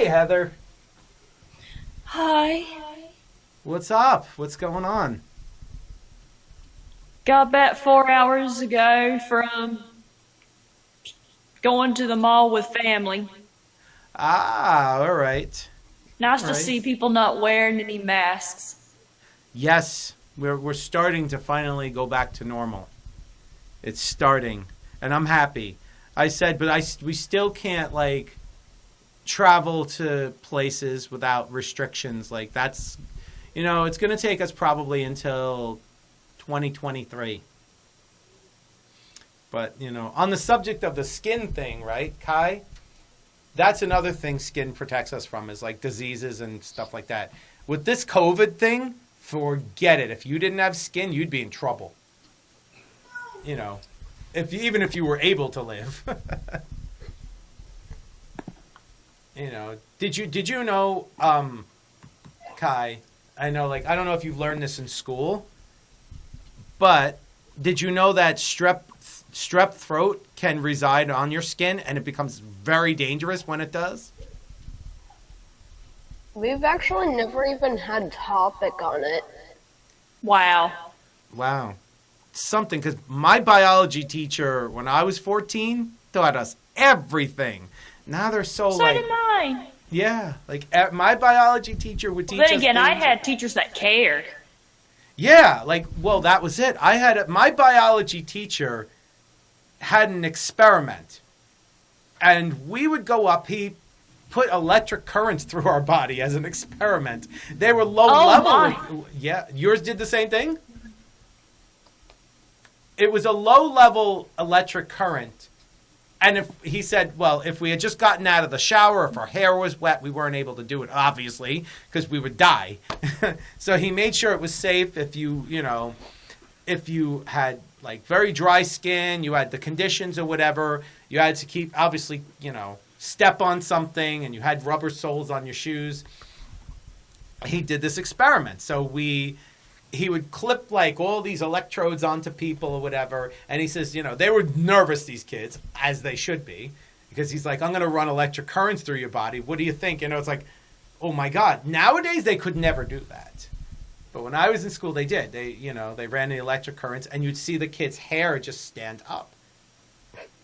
Hey, Heather. Hi. What's up? What's going on? Got back 4 hours ago from going to the mall with family. Ah, all right. Nice All to right. see people not wearing any masks. Yes, we're starting to finally go back to normal. It's starting, and I'm happy. I said, but we still can't like travel to places without restrictions. Like that's, it's going to take us probably until 2023. But, on the subject of the skin thing, right, Kai? That's another thing skin protects us from is like diseases and stuff like that. With this COVID thing, forget it. If you didn't have skin, you'd be in trouble. You know, even if you were able to live. Did you know, Kai? I know, like, I don't know if you've learned this in school, but did you know that strep throat can reside on your skin and it becomes very dangerous when it does? We've actually never even had a topic on it. Wow. Wow. Something, because my biology teacher, when I was 14, taught us everything. Now they're so So like, did mine. yeah, like my biology teacher would teach Then us again, I things. had teachers that cared. Yeah, like, well, that was it. My biology teacher had an experiment, and we would go up. He put electric currents through our body as an experiment. They were low Oh level. my. Yeah, yours did the same thing? It was a low level electric current. And he said, well, if we had just gotten out of the shower, if our hair was wet, we weren't able to do it, obviously, because we would die. So he made sure it was safe if if you had like very dry skin, you had the conditions or whatever, you had to keep, obviously, step on something and you had rubber soles on your shoes. He did this experiment. So he would clip like all these electrodes onto people or whatever. And he says, they were nervous, these kids, as they should be, because he's like, I'm going to run electric currents through your body. What do you think? It's like, oh my God. Nowadays, they could never do that. But when I was in school, they did. They ran the electric currents and you'd see the kid's hair just stand up.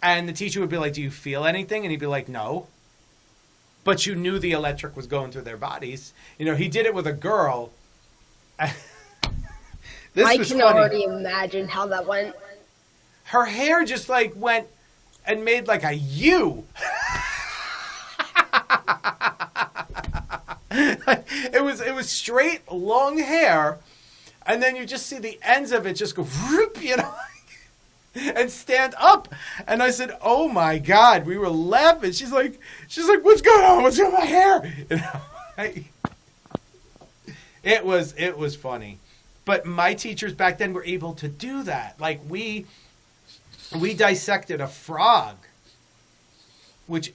And the teacher would be like, do you feel anything? And he'd be like, no. But you knew the electric was going through their bodies. He did it with a girl. This I was can funny. already imagine how that went. Her hair just like went and made like a U. It was straight long hair, and then you just see the ends of it just go whoop, and stand up. And I said, "Oh my God!" We were laughing. She's like, "What's going on? What's with my hair?" It was funny. But my teachers back then were able to do that. Like we dissected a frog, which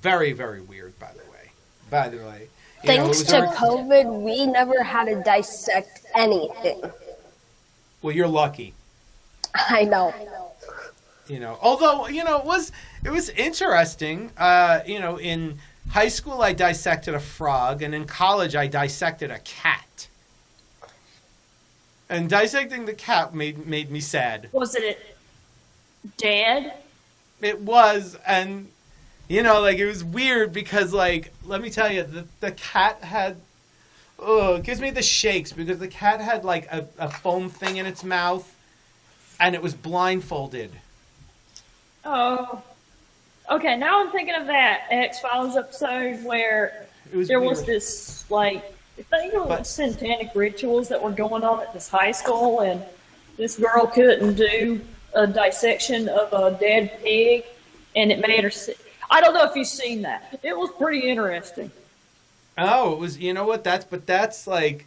very, very weird, by the way. It Thanks was to our- COVID, we never had to dissect anything. well, you're lucky. I know. Although it was interesting. In high school I dissected a frog, and in college I dissected a cat. And dissecting the cat made me sad. Was it dead? It was, and it was weird because, like, let me tell you, the cat had, it gives me the shakes because the cat had like a foam thing in its mouth, and it was blindfolded. Oh. Okay, now I'm thinking of that X-Files episode where It was there weird. was this, like, I think it was But- satanic rituals that were going on at this high school, and this girl couldn't do a dissection of a dead pig, and it made her sick. I don't know if you've seen that. It was pretty interesting. Oh, it was. You know what? That's like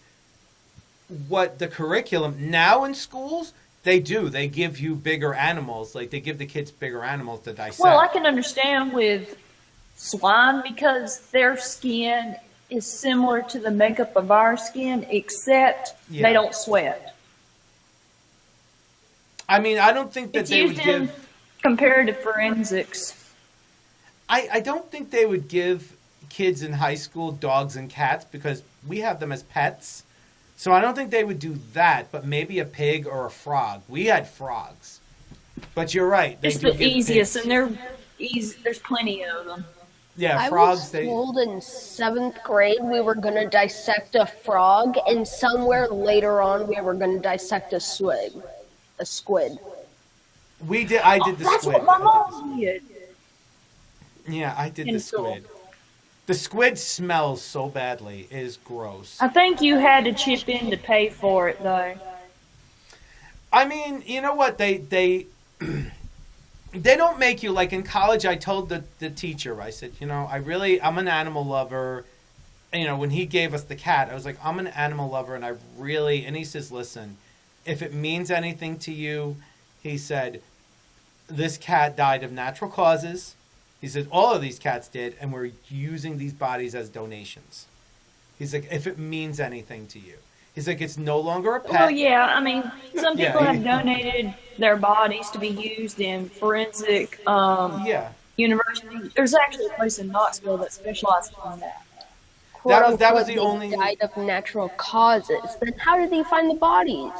what the curriculum now in schools they do. They give you bigger animals. Like they give the kids bigger animals to dissect. Well, I can understand with swine because their skin is similar to the makeup of our skin, except Yeah. they don't sweat. I mean, I don't think that It's they would used in give. comparative forensics. I don't think they would give kids in high school dogs and cats because we have them as pets. So I don't think they would do that, but maybe a pig or a frog. We had frogs. But you're right. It's the easiest, and they're easy. There's plenty of them. Yeah, frogs. I was told in 7th grade we were going to dissect a frog, and somewhere later on we were going to dissect a squid. A squid. We did. I did the That's squid. what my mom did. Yeah, I did In the school. squid. The squid smells so badly. It is gross. I think you had to chip in to pay for it, though. I mean, you know what? They they don't make you, like in college. I told the teacher, I said, I'm an animal lover. When he gave us the cat, I was like, I'm an animal lover, and and he says, listen, if it means anything to you, he said, this cat died of natural causes. He said, all of these cats did, and we're using these bodies as donations. He's like, if it means anything to you. He's like, it's no longer a pet. Well, yeah, I mean, some Yeah, people have donated their bodies to be used in forensic universities. There's actually a place in Knoxville that specializes in that. That was the They only... died of natural causes. Then how did they find the bodies?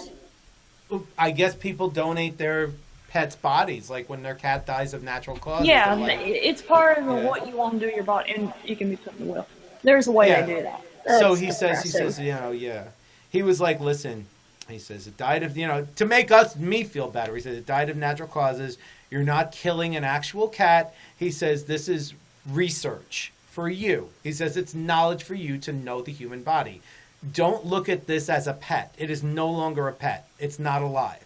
I guess people donate their pets' bodies, like when their cat dies of natural causes. Yeah, Like, it's part of what you want to do to your body, and you can be put in the will. There's a way Yeah. to do that. So That's he says, depressing. He was like, listen, he says, it died of, to make me feel better. He said, it died of natural causes. You're not killing an actual cat. He says, this is research for you. He says, it's knowledge for you to know the human body. Don't look at this as a pet. It is no longer a pet. It's not alive.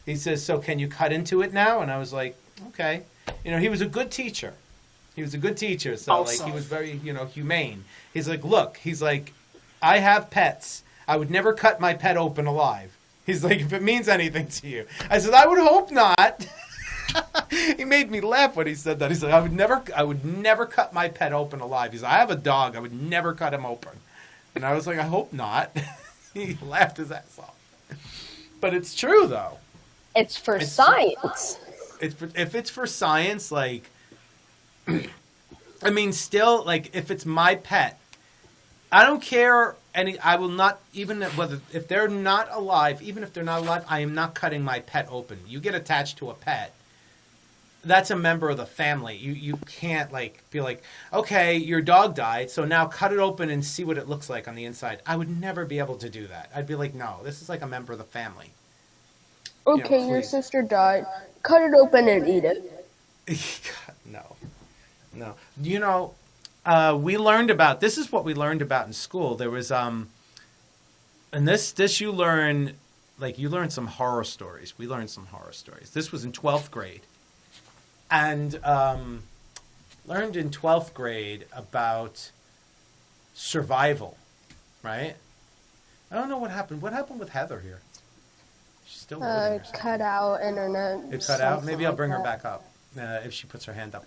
He says, so can you cut into it now? And I was like, okay. He was a good teacher. So Awesome. he was very, humane. He's like, look, I have pets. I would never cut my pet open alive. He's like, if it means anything to you. I said, I would hope not. He made me laugh when he said that. He said, I would never cut my pet open alive. He's like, I have a dog. I would never cut him open. And I was like, I hope not. He laughed his ass off. But it's true, though. It's for science. If it's for science, like, I mean, still, like, if it's my pet, I don't care. I will not, even if they're not alive, I am not cutting my pet open. You get attached to a pet. That's a member of the family. You can't, like, be like, okay, your dog died, so now cut it open and see what it looks like on the inside. I would never be able to do that. I'd be like, no, this is like a member of the family. Okay, your sister died. Cut it open and eat it. No. We learned about, this is what we learned about in school. There was, and this you learn some horror stories. We learned some horror stories. This was in 12th grade. And learned in 12th grade about survival, right? I don't know what happened. What happened with Heather here? She's still loading or something. Cut out internet. It cut out? Maybe I'll bring her back up if she puts her hand up.